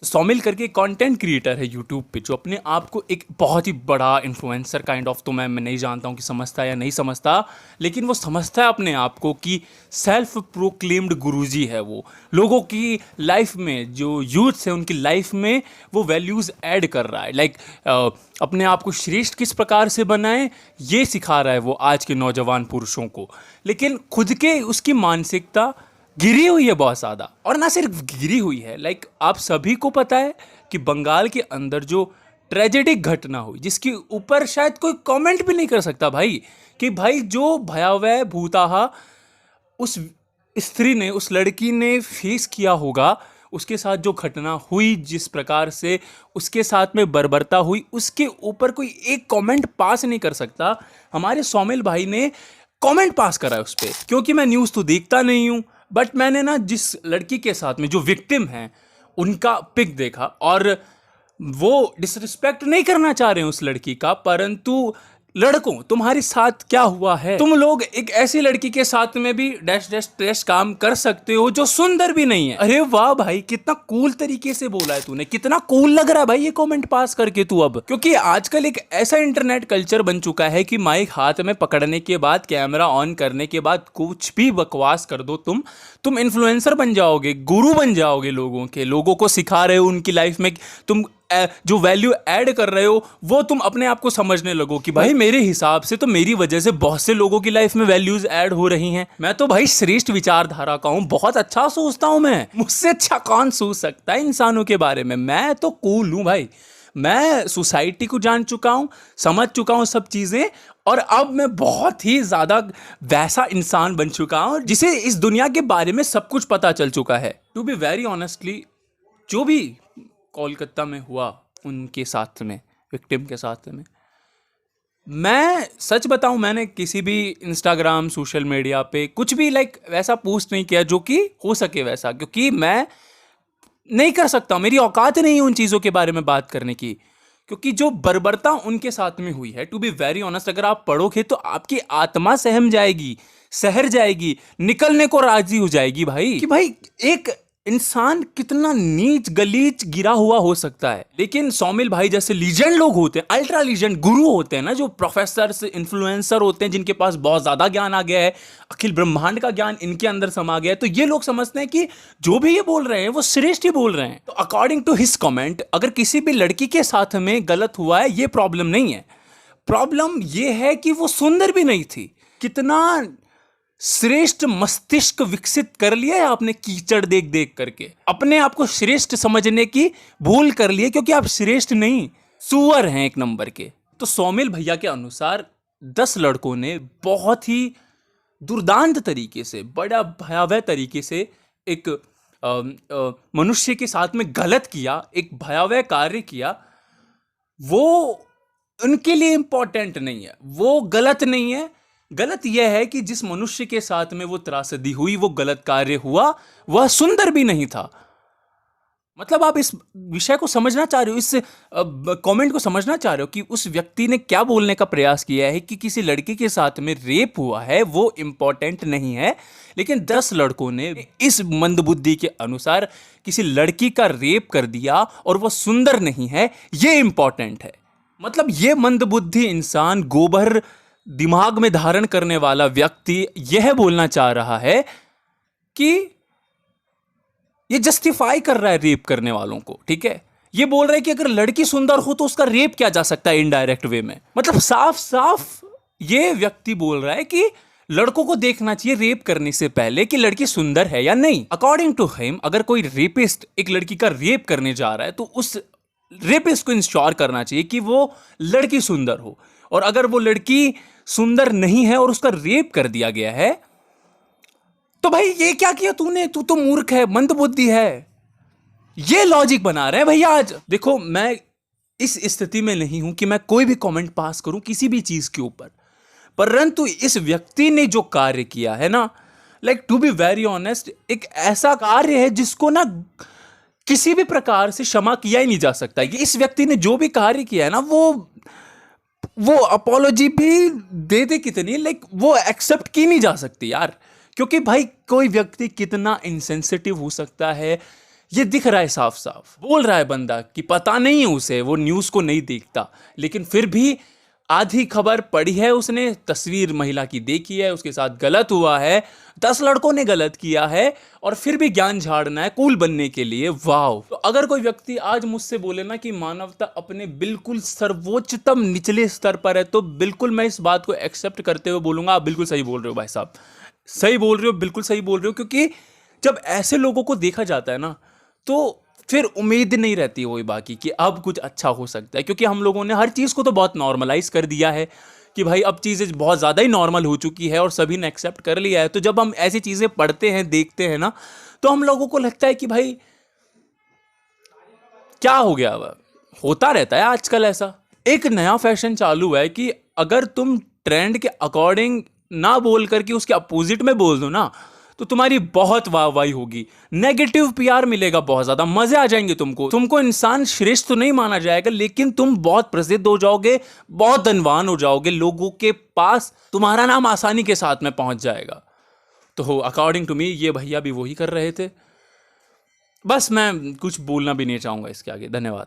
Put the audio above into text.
सोमिल करके content creator है YouTube पे, जो अपने आप को एक बहुत ही बड़ा इन्फ्लुएंसर काइंड ऑफ, तो मैं नहीं जानता हूँ कि समझता है या नहीं समझता, लेकिन वो समझता है अपने आप को कि सेल्फ प्रोक्लेम्ड गुरुजी है वो। लोगों की लाइफ में, जो यूथ है उनकी लाइफ में वो वैल्यूज़ ऐड कर रहा है। लाइक अपने आप को श्रेष्ठ किस प्रकार से बनाएं ये सिखा रहा है वो आज के नौजवान पुरुषों को। लेकिन खुद के उसकी मानसिकता गिरी हुई है बहुत ज़्यादा, और ना सिर्फ गिरी हुई है, लाइक आप सभी को पता है कि बंगाल के अंदर जो ट्रेजेडिक घटना हुई, जिसके ऊपर शायद कोई कमेंट भी नहीं कर सकता भाई, कि भाई जो भयावह भूताहा उस स्त्री ने, उस लड़की ने फेस किया होगा, उसके साथ जो घटना हुई, जिस प्रकार से उसके साथ में बर्बरता हुई, उसके ऊपर कोई एक कमेंट पास नहीं कर सकता। हमारे सोमिल भाई ने कमेंट पास करा है उस पर, क्योंकि मैं न्यूज़ तो देखता नहीं हूँ, बट मैंने ना जिस लड़की के साथ में जो विक्टिम हैं उनका पिक देखा, और वो डिसरिस्पेक्ट नहीं करना चाह रहे हैं उस लड़की का, परंतु लड़कों तुम्हारे साथ क्या हुआ है? तुम लोग एक ऐसी लड़की के साथ में भी डैश डैश डैश काम कर सकते हो जो सुंदर भी नहीं है। अरे वाह भाई, कितना कूल तरीके से बोला है तूने, कितना कूल लग रहा है भाई ये कमेंट पास करके तू अब। क्योंकि आजकल एक ऐसा इंटरनेट कल्चर बन चुका है कि माइक हाथ में पकड़ने के बाद, कैमरा ऑन करने के बाद कुछ भी बकवास कर दो, तुम इन्फ्लुएंसर बन जाओगे, गुरु बन जाओगे लोगों के, लोगों को सिखा रहे हो उनकी लाइफ में, तुम जो वैल्यू ऐड कर रहे हो वो तुम अपने आप को समझने लगो कि भाई मेरे हिसाब से तो मेरी वजह से बहुत से लोगों की लाइफ में वैल्यूज ऐड हो रही हैं। मैं तो भाई श्रेष्ठ विचारधारा का हूं, बहुत अच्छा सोचता हूं, मैं मुझसे अच्छा कौन सोच सकता है इंसानों के बारे में। मैं तो कूल हूं भाई, मैं सोसाइटी को जान चुका हूं, समझ चुका हूं सब चीजें, और अब मैं बहुत ही ज्यादा वैसा इंसान बन चुका हूं जिसे इस दुनिया के बारे में सब कुछ पता चल चुका है। टू बी वेरी ऑनेस्टली, जो भी कोलकाता में हुआ उनके साथ में, विक्टिम के साथ में, मैं सच बताऊं, मैंने किसी भी इंस्टाग्राम सोशल मीडिया पे कुछ भी लाइक वैसा पोस्ट नहीं किया जो कि हो सके वैसा, क्योंकि मैं नहीं कर सकता, मेरी औकात नहीं है उन चीज़ों के बारे में बात करने की। क्योंकि जो बर्बरता उनके साथ में हुई है, टू बी वेरी ऑनेस्ट, अगर आप पढ़ोगे तो आपकी आत्मा सहम जाएगी, सहर जाएगी, निकलने को राजी हो जाएगी भाई, कि भाई एक इंसान कितना नीच गलीच गिरा हुआ हो सकता है। लेकिन सोमिल भाई जैसे लीजेंड लोग होते हैं, अल्ट्रा लीजेंड गुरु होते हैं ना, जो प्रोफेसर इन्फ्लुएंसर होते हैं, जिनके पास बहुत ज्यादा ज्ञान आ गया है, अखिल ब्रह्मांड का ज्ञान इनके अंदर समा गया है, तो ये लोग समझते हैं कि जो भी ये बोल रहे हैं वो श्रेष्ठ ही बोल रहे हैं। तो अकॉर्डिंग टू हिज कमेंट, अगर किसी भी लड़की के साथ में गलत हुआ है ये प्रॉब्लम नहीं है, प्रॉब्लम ये है कि वो सुंदर भी नहीं थी। कितना श्रेष्ठ मस्तिष्क विकसित कर लिया है आपने कीचड़ देख देख करके, अपने आप को श्रेष्ठ समझने की भूल कर लिए, क्योंकि आप श्रेष्ठ नहीं, सुअर हैं एक नंबर के। तो सोमिल भैया के अनुसार 10 लड़कों ने बहुत ही दुर्दांत तरीके से, बड़ा भयावह तरीके से एक मनुष्य के साथ में गलत किया, एक भयावह कार्य किया। वो उनके लिए इंपॉर्टेंट नहीं है, वो गलत नहीं है। गलत यह है कि जिस मनुष्य के साथ में वो त्रासदी हुई, वो गलत कार्य हुआ, वह सुंदर भी नहीं था। मतलब आप इस विषय को समझना चाह रहे हो, इस कमेंट को समझना चाह रहे हो कि उस व्यक्ति ने क्या बोलने का प्रयास किया है, कि किसी लड़की के साथ में रेप हुआ है वो इंपॉर्टेंट नहीं है, लेकिन 10 लड़कों ने इस मंदबुद्धि के अनुसार किसी लड़की का रेप कर दिया और वो सुंदर नहीं है, ये इंपॉर्टेंट है। मतलब ये मंदबुद्धि इंसान, गोबर दिमाग में धारण करने वाला व्यक्ति यह बोलना चाह रहा है कि ये जस्टिफाई कर रहा है रेप करने वालों को, ठीक है। ये बोल रहा है कि अगर लड़की सुंदर हो तो उसका रेप किया जा सकता है इनडायरेक्ट वे में। मतलब साफ साफ ये व्यक्ति बोल रहा है कि लड़कों को देखना चाहिए रेप करने से पहले कि लड़की सुंदर है या नहीं। अकॉर्डिंग टू हिम, अगर कोई रेपिस्ट एक लड़की का रेप करने जा रहा है तो उस रेपिस्ट को इंश्योर करना चाहिए कि वो लड़की सुंदर हो, और अगर वो लड़की सुंदर नहीं है और उसका रेप कर दिया गया है, तो भाई ये क्या किया तूने, तू तो मूर्ख है, मंदबुद्धि है। ये लॉजिक बना रहे हैं भैया आज। देखो, मैं इस स्थिति में नहीं हूं कि मैं कोई भी कमेंट पास करूं किसी भी चीज के ऊपर, परंतु इस व्यक्ति ने जो कार्य किया है ना, like to be very honest, एक ऐसा कार्य है जिसको ना किसी भी प्रकार से क्षमा किया ही नहीं जा सकता। इस व्यक्ति ने जो भी कार्य किया है ना, वो अपोलॉजी भी दे दे कितनी, लाइक वो एक्सेप्ट की नहीं जा सकती यार। क्योंकि भाई कोई व्यक्ति कितना इनसेंसिटिव हो सकता है ये दिख रहा है साफ साफ। बोल रहा है बंदा कि पता नहीं है उसे, वो न्यूज़ को नहीं देखता, लेकिन फिर भी आधी खबर पढ़ी है उसने, तस्वीर महिला की देखी है, उसके साथ गलत हुआ है, 10 लड़कों ने गलत किया है, और फिर भी ज्ञान झाड़ना है कूल बनने के लिए। वाह! तो अगर कोई व्यक्ति आज मुझसे बोले ना कि मानवता अपने बिल्कुल सर्वोच्चतम निचले स्तर पर है, तो बिल्कुल मैं इस बात को एक्सेप्ट करते हुए बोलूंगा, आप बिल्कुल सही बोल रहे हो भाई साहब, सही बोल रहे हो, बिल्कुल सही बोल रहे हो। क्योंकि जब ऐसे लोगों को देखा जाता है ना, तो फिर उम्मीद नहीं रहती वही बाकी कि अब कुछ अच्छा हो सकता है। क्योंकि हम लोगों ने हर चीज़ को तो बहुत नॉर्मलाइज कर दिया है कि भाई अब चीज़ें बहुत ज़्यादा ही नॉर्मल हो चुकी है और सभी ने एक्सेप्ट कर लिया है। तो जब हम ऐसी चीज़ें पढ़ते हैं, देखते हैं ना, तो हम लोगों को लगता है कि भाई क्या हो गया, अब होता रहता है आजकल ऐसा। एक नया फैशन चालू है कि अगर तुम ट्रेंड के अकॉर्डिंग ना बोल करके उसके अपोजिट में बोल दो ना, तो तुम्हारी बहुत वाहवाही होगी, नेगेटिव पीआर मिलेगा, बहुत ज्यादा मजे आ जाएंगे तुमको इंसान श्रेष्ठ तो नहीं माना जाएगा, लेकिन तुम बहुत प्रसिद्ध हो जाओगे, बहुत धनवान हो जाओगे, लोगों के पास तुम्हारा नाम आसानी के साथ में पहुंच जाएगा। तो अकॉर्डिंग टू मी ये भैया भी वही कर रहे थे। बस मैं कुछ बोलना भी नहीं चाहूंगा इसके आगे। धन्यवाद।